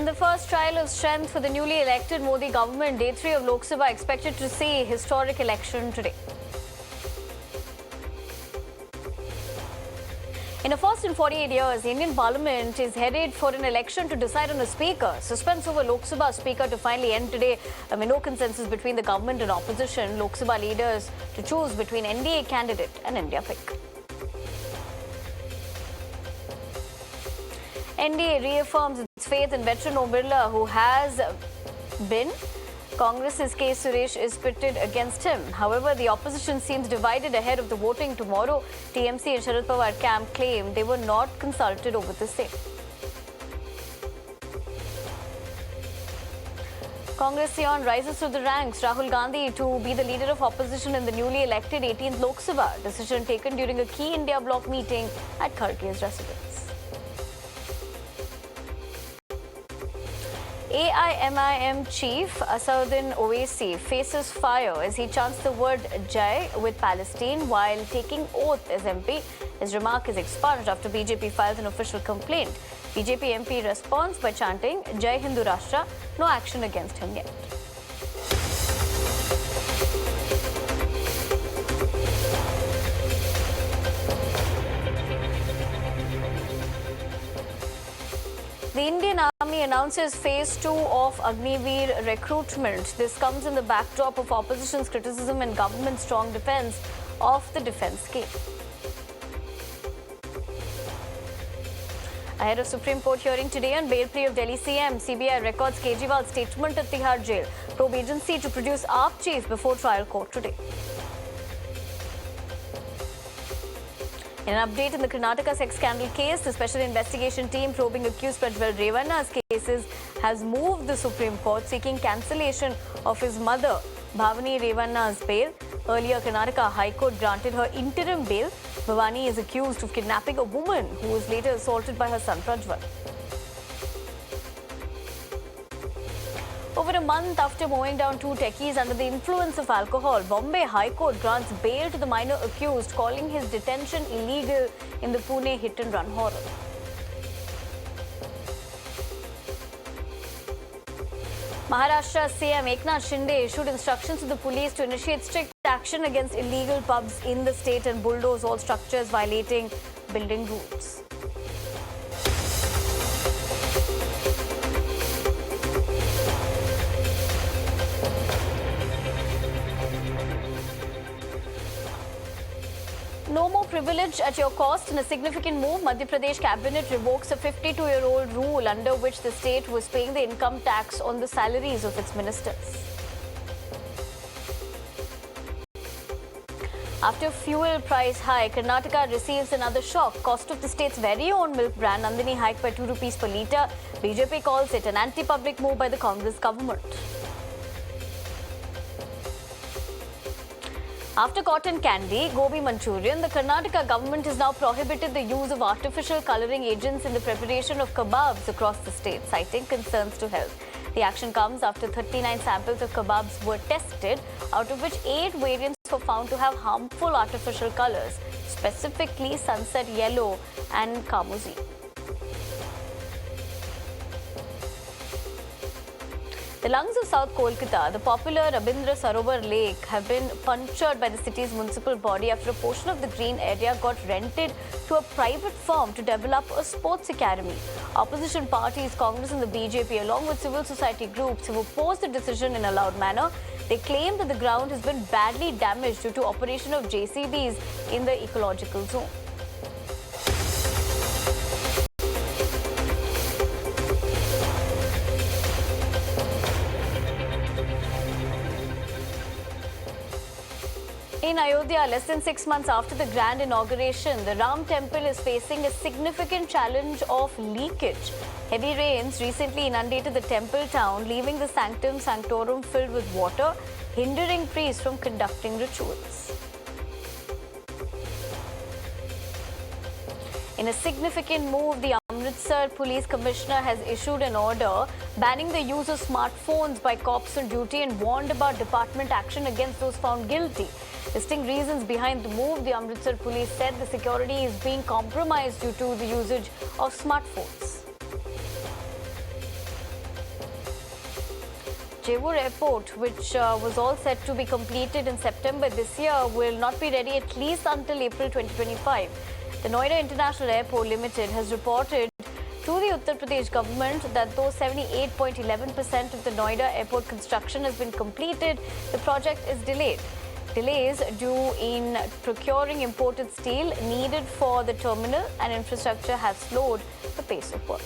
In the first trial of strength for the newly elected Modi government, Day 3 of Lok Sabha expected to see historic election today. In a first in 48 years, the Indian Parliament is headed for an election to decide on a speaker. Suspense over Lok Sabha speaker to finally end today amid no consensus between the government and opposition. Lok Sabha leaders to choose between NDA candidate and India pick. NDA reaffirms its faith in veteran Om Birla, who has been. Congress's K. Suresh is pitted against him. However, the opposition seems divided ahead of the voting tomorrow. TMC and Sharad Pawar camp claim they were not consulted over the same. Congress Sion rises to the ranks. Rahul Gandhi to be the leader of opposition in the newly elected 18th Lok Sabha. Decision taken during a key India bloc meeting at Kharge's residence. AIMIM chief Asauddin Owaisi faces fire as he chants the word Jai with Palestine while taking oath as MP. His remark is expunged after BJP files an official complaint. BJP MP responds by chanting Jai Hindu Rashtra. No action against him yet. The Indian Army announces Phase 2 of Agniveer recruitment. This comes in the backdrop of opposition's criticism and government's strong defence of the defence scheme. Ahead of Supreme Court hearing today on bail plea of Delhi CM, CBI records Kejriwal's statement at Tihar jail. Probe agency to produce AAP chief before trial court today. In an update in the Karnataka sex scandal case, the special investigation team probing accused Prajwal Revanna's cases has moved the Supreme Court seeking cancellation of his mother, Bhavani Revanna's bail. Earlier, Karnataka High Court granted her interim bail. Bhavani is accused of kidnapping a woman who was later assaulted by her son Prajwal. Over a month after mowing down two techies under the influence of alcohol, Bombay High Court grants bail to the minor accused, calling his detention illegal in the Pune hit-and-run horror. Maharashtra CM Eknath Shinde issued instructions to the police to initiate strict action against illegal pubs in the state and bulldoze all structures violating building rules. No more privilege at your cost. In a significant move, Madhya Pradesh cabinet revokes a 52-year-old rule under which the state was paying the income tax on the salaries of its ministers. After fuel price hike, Karnataka receives another shock. Cost of the state's very own milk brand Nandini hiked by 2 rupees per litre. BJP calls it an anti-public move by the Congress government. After cotton candy, gobi Manchurian, the Karnataka government has now prohibited the use of artificial colouring agents in the preparation of kebabs across the state, citing concerns to health. The action comes after 39 samples of kebabs were tested, out of which 8 variants were found to have harmful artificial colours, specifically sunset yellow and kamuzi. The lungs of South Kolkata, the popular Rabindra Sarovar Lake, have been punctured by the city's municipal body after a portion of the green area got rented to a private firm to develop a sports academy. Opposition parties, Congress and the BJP, along with civil society groups, have opposed the decision in a loud manner. They claim that the ground has been badly damaged due to operation of JCBs in the ecological zone. In Ayodhya, less than 6 months after the grand inauguration, the Ram temple is facing a significant challenge of leakage. Heavy rains recently inundated the temple town, leaving the sanctum sanctorum filled with water, hindering priests from conducting rituals. In a significant move, the Amritsar Police Commissioner has issued an order banning the use of smartphones by cops on duty and warned about department action against those found guilty. Listing reasons behind the move, the Amritsar police said the security is being compromised due to the usage of smartphones. Jewar Airport, which was all set to be completed in September this year, will not be ready at least until April 2025. The Noida International Airport Limited has reported to the Uttar Pradesh government that though 78.11% of the Noida airport construction has been completed, the project is delayed. Delays due in procuring imported steel needed for the terminal and infrastructure have slowed the pace of work.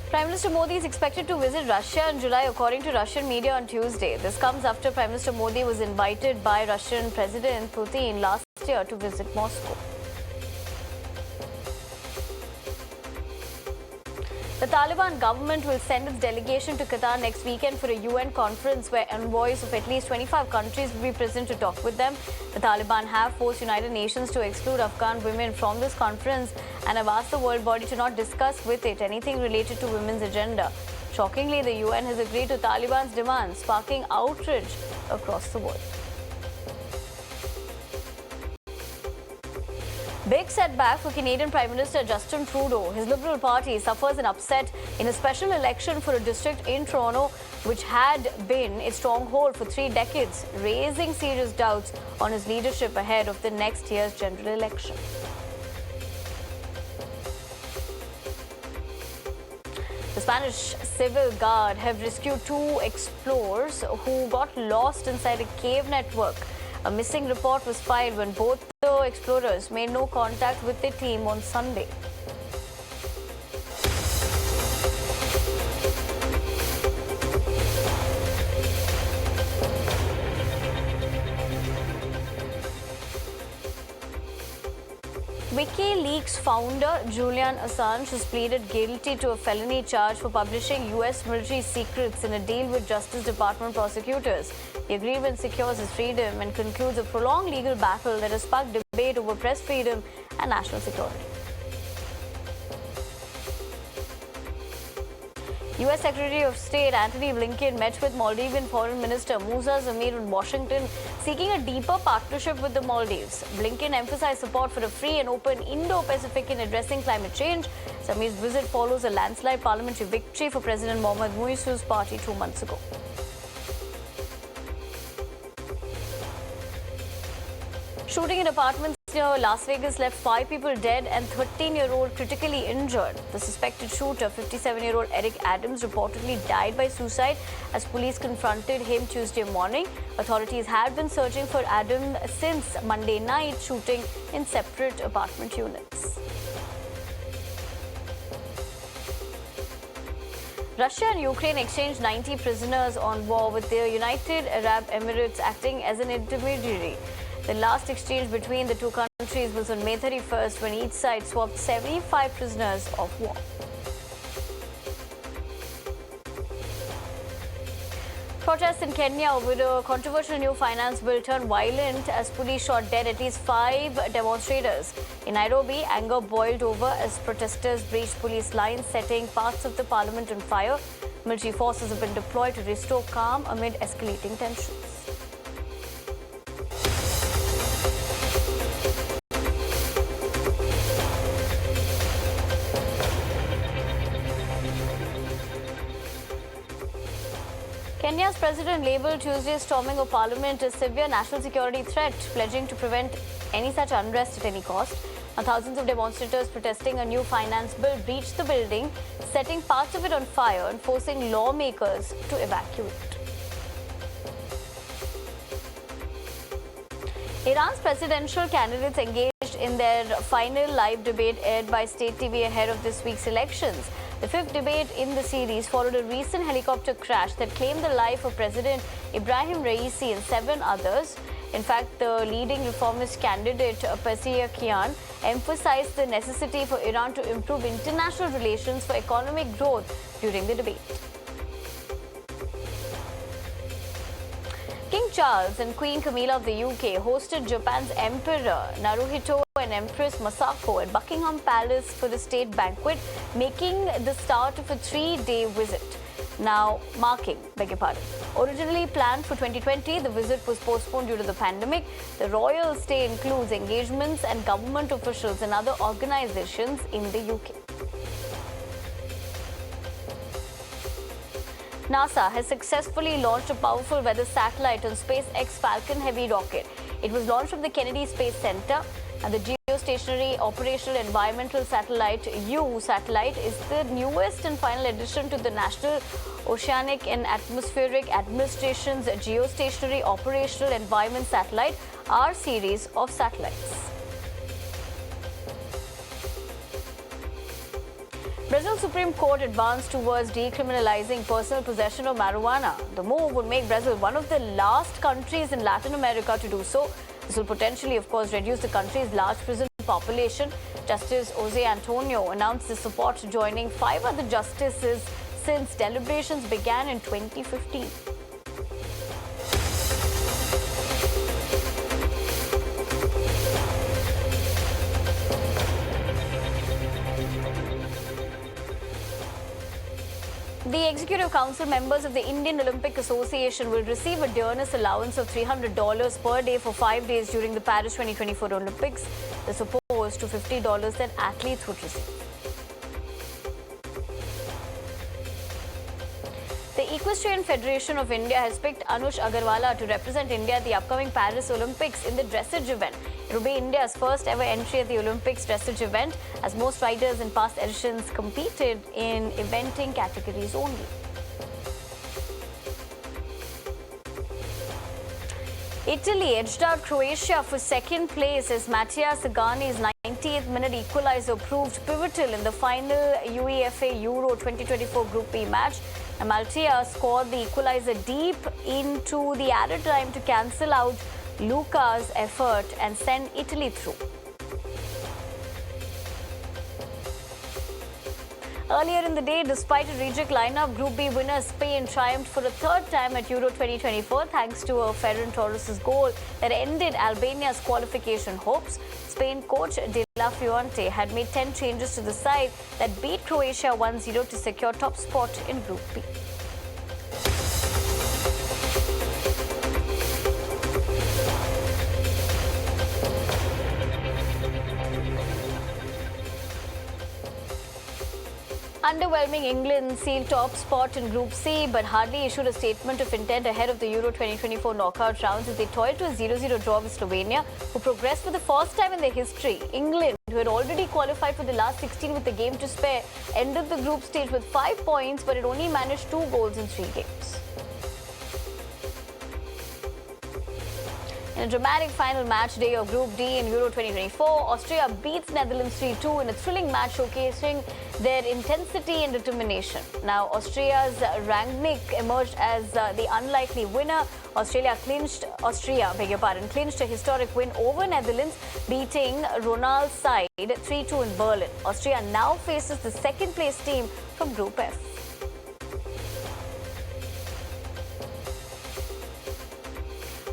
Prime Minister Modi is expected to visit Russia in July, according to Russian media on Tuesday. This comes after Prime Minister Modi was invited by Russian President Putin last year to visit Moscow. The Taliban government will send its delegation to Qatar next weekend for a UN conference where envoys of at least 25 countries will be present to talk with them. The Taliban have forced United Nations to exclude Afghan women from this conference and have asked the world body to not discuss with it anything related to women's agenda. Shockingly, the UN has agreed to Taliban's demands, sparking outrage across the world. Big setback for Canadian Prime Minister Justin Trudeau. His Liberal Party suffers an upset in a special election for a district in Toronto, which had been a stronghold for 3 decades, raising serious doubts on his leadership ahead of the next year's general election. The Spanish Civil Guard have rescued 2 explorers who got lost inside a cave network. A missing report was filed when both the explorers made no contact with the team on Sunday. WikiLeaks founder Julian Assange has pleaded guilty to a felony charge for publishing US military secrets in a deal with Justice Department prosecutors. The agreement secures his freedom and concludes a prolonged legal battle that has sparked debate over press freedom and national security. US Secretary of State Antony Blinken met with Maldivian Foreign Minister Musa Zamir in Washington, seeking a deeper partnership with the Maldives. Blinken emphasized support for a free and open Indo-Pacific in addressing climate change. Zamir's visit follows a landslide parliamentary victory for President Mohamed Muissu's party 2 months ago. Shooting in apartments near Las Vegas left 5 people dead and 13-year-old critically injured. The suspected shooter, 57-year-old Eric Adams, reportedly died by suicide as police confronted him Tuesday morning. Authorities had been searching for Adams since Monday night, shooting in separate apartment units. Russia and Ukraine exchanged 90 prisoners on war, with the United Arab Emirates acting as an intermediary. The last exchange between the two countries was on May 31st, when each side swapped 75 prisoners of war. Protests in Kenya over a controversial new finance bill turned violent as police shot dead at least 5 demonstrators. In Nairobi, anger boiled over as protesters breached police lines, setting parts of the parliament on fire. Military forces have been deployed to restore calm amid escalating tensions. Kenya's president labelled Tuesday's storming of parliament a severe national security threat, pledging to prevent any such unrest at any cost. Now, thousands of demonstrators protesting a new finance bill breached the building, setting parts of it on fire and forcing lawmakers to evacuate. Iran's presidential candidates engaged in their final live debate aired by state TV ahead of this week's elections. The 5th debate in the series followed a recent helicopter crash that claimed the life of President Ibrahim Raisi and 7 others. In fact, the leading reformist candidate, Pezeshkian, emphasized the necessity for Iran to improve international relations for economic growth during the debate. King Charles and Queen Camilla of the UK hosted Japan's Emperor Naruhito and Empress Masako at Buckingham Palace for the state banquet, making the start of a 3-day visit. Originally planned for 2020, the visit was postponed due to the pandemic. The royal stay includes engagements and government officials and other organizations in the UK. NASA has successfully launched a powerful weather satellite on SpaceX Falcon Heavy rocket. It was launched from the Kennedy Space Center, and the Geostationary Operational Environmental Satellite (U) satellite is the newest and final addition to the National Oceanic and Atmospheric Administration's Geostationary Operational Environment Satellite (R) series of satellites. Brazil Supreme Court advanced towards decriminalizing personal possession of marijuana. The move would make Brazil one of the last countries in Latin America to do so. This will potentially, of course, reduce the country's large prison population. Justice Jose Antonio announced his support, joining 5 other justices since deliberations began in 2015. The Executive Council members of the Indian Olympic Association will receive a dearness allowance of $300 per day for 5 days during the Paris 2024 Olympics. This is opposed to $50 that athletes would receive. The Equestrian Federation of India has picked Anush Agarwala to represent India at the upcoming Paris Olympics in the dressage event. It will be India's first ever entry at the Olympics dressage event, as most riders in past editions competed in eventing categories only. Italy edged out Croatia for second place as Mattia Zagani's 90th minute equalizer proved pivotal in the final UEFA Euro 2024 Group B match. Maltia scored the equalizer deep into the added time to cancel out Luka's effort and send Italy through. Earlier in the day, despite a reject lineup, Group B winner Spain triumphed for a third time at Euro 2024 thanks to a Ferran Torres' goal that ended Albania's qualification hopes. Spain coach De La Fuente had made 10 changes to the side that beat Croatia 1-0 to secure top spot in Group B. Underwhelming England sealed top spot in Group C, but hardly issued a statement of intent ahead of the Euro 2024 knockout rounds as they toiled to a 0-0 draw with Slovenia, who progressed for the first time in their history. England, who had already qualified for the last 16 with a game to spare, ended the group stage with 5 points, but it only managed 2 goals in 3 games. In a dramatic final match day of Group D in Euro 2024, Austria beats Netherlands 3-2 in a thrilling match showcasing their intensity and determination. Now, Austria's Rangnick emerged as the unlikely winner. Austria clinched a historic win over Netherlands, beating Ronald's side 3-2 in Berlin. Austria now faces the second-place team from Group F.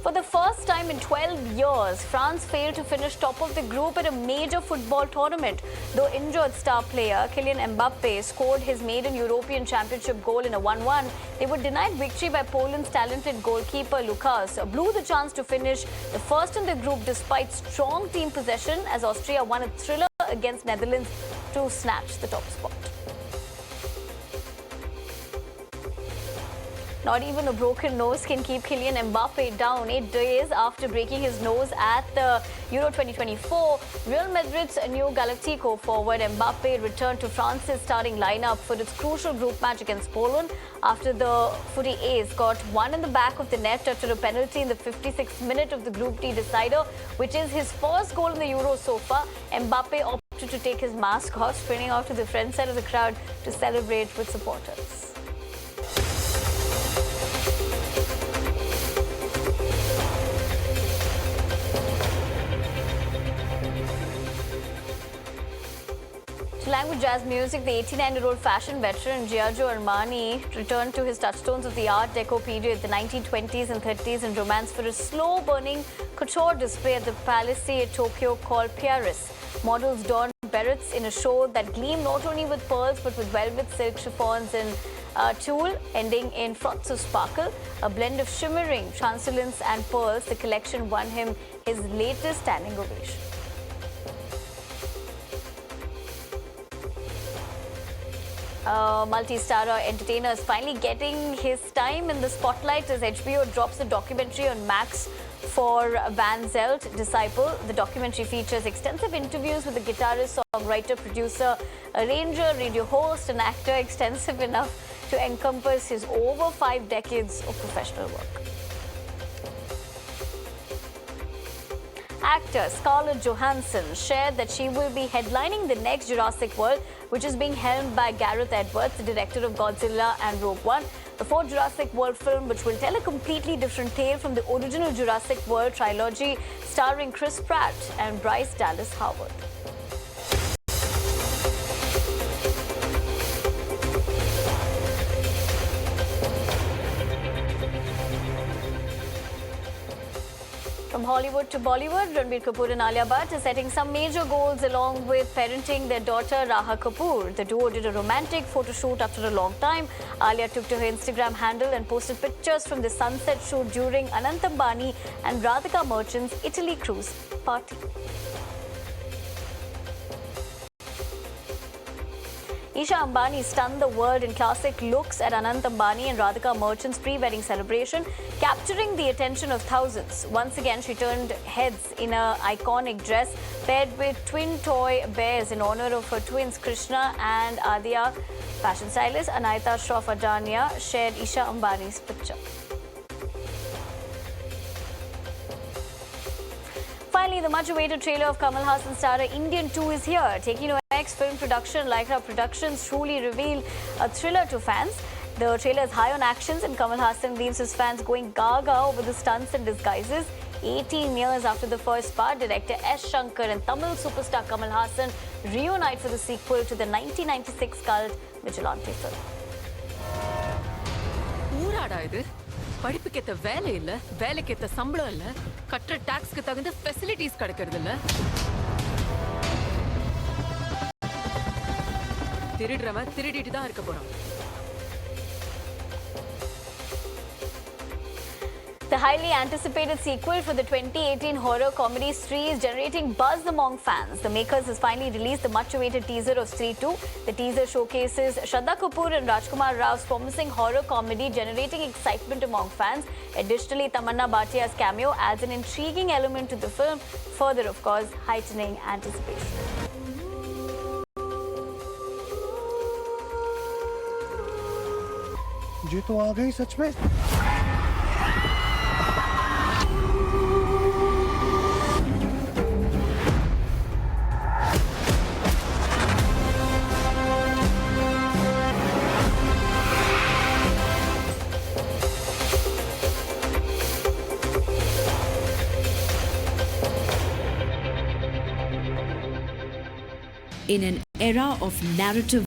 For the first time in 12 years, France failed to finish top of the group at a major football tournament. Though injured star player Kylian Mbappe scored his maiden European Championship goal in a 1-1, they were denied victory by Poland's talented goalkeeper Lukas, blew the chance to finish the first in the group despite strong team possession as Austria won a thriller against Netherlands to snatch the top spot. Not even a broken nose can keep Kylian Mbappe down. 8 days after breaking his nose at the Euro 2024, Real Madrid's new Galactico forward Mbappe returned to France's starting lineup for its crucial group match against Poland after the footy ace got one in the back of the net after a penalty in the 56th minute of the Group D decider, which is his first goal in the Euro so far. Mbappe opted to take his mask off, sprinting out to the front side of the crowd to celebrate with supporters. Language jazz music, the 89-year-old fashion veteran Giorgio Armani returned to his touchstones of the Art Deco period, the 1920s and 30s, in romance for a slow-burning couture display at the Palace at Tokyo called Paris. Models donned berets in a show that gleamed not only with pearls but with velvet, silk chiffons and tulle ending in froths of sparkle, a blend of shimmering translucence and pearls. The collection won him his latest standing ovation. Multi-star entertainer is finally getting his time in the spotlight as HBO drops a documentary on Max for Van Zelt, Disciple. The documentary features extensive interviews with the guitarist, songwriter, producer, arranger, radio host, and actor, extensive enough to encompass his over 5 decades of professional work. Actor Scarlett Johansson shared that she will be headlining the next Jurassic World, which is being helmed by Gareth Edwards, the director of Godzilla and Rogue One. The fourth Jurassic World film, which will tell a completely different tale from the original Jurassic World trilogy, starring Chris Pratt and Bryce Dallas Howard. From Hollywood to Bollywood, Ranbir Kapoor and Alia Bhatt are setting some major goals along with parenting their daughter Raha Kapoor. The duo did a romantic photo shoot after a long time. Alia took to her Instagram handle and posted pictures from the sunset shoot during Anant Ambani and Radhika Merchant's Italy cruise party. Isha Ambani stunned the world in classic looks at Anant Ambani and Radhika Merchant's pre-wedding celebration, capturing the attention of thousands. Once again, she turned heads in an iconic dress paired with twin toy bears in honor of her twins Krishna and Adya. Fashion stylist Anayata Shroff Adania shared Isha Ambani's picture. Finally, the much-awaited trailer of Kamal Hassan's starrer Indian 2 is here. Taking to X film production, Lycra Productions truly revealed a thriller to fans. The trailer is high on actions and Kamal Hassan leaves his fans going gaga over the stunts and disguises. 18 years after the first part, director S. Shankar and Tamil superstar Kamal Hassan reunite for the sequel to the 1996 cult Vigilante film. படிப்புக்கேத்த வேலை இல்ல, வேலைக்கேத்த சம்பளம் இல்ல, கட்டுற டாக்ஸ்க்கு தகுந்த facilities கிடைக்கிறது இல்ல. திருடுறவன் திருடிட்டு தான் இருக்க போறான். The highly anticipated sequel for the 2018 horror comedy Stree is generating buzz among fans. The makers has finally released the much-awaited teaser of Stree 2. The teaser showcases Shraddha Kapoor and Rajkumar Raw's promising horror comedy, generating excitement among fans. Additionally, Tamanna Bhatia's cameo adds an intriguing element to the film, further, of course, heightening anticipation. ये तो आ गई सच में। In an era of narrative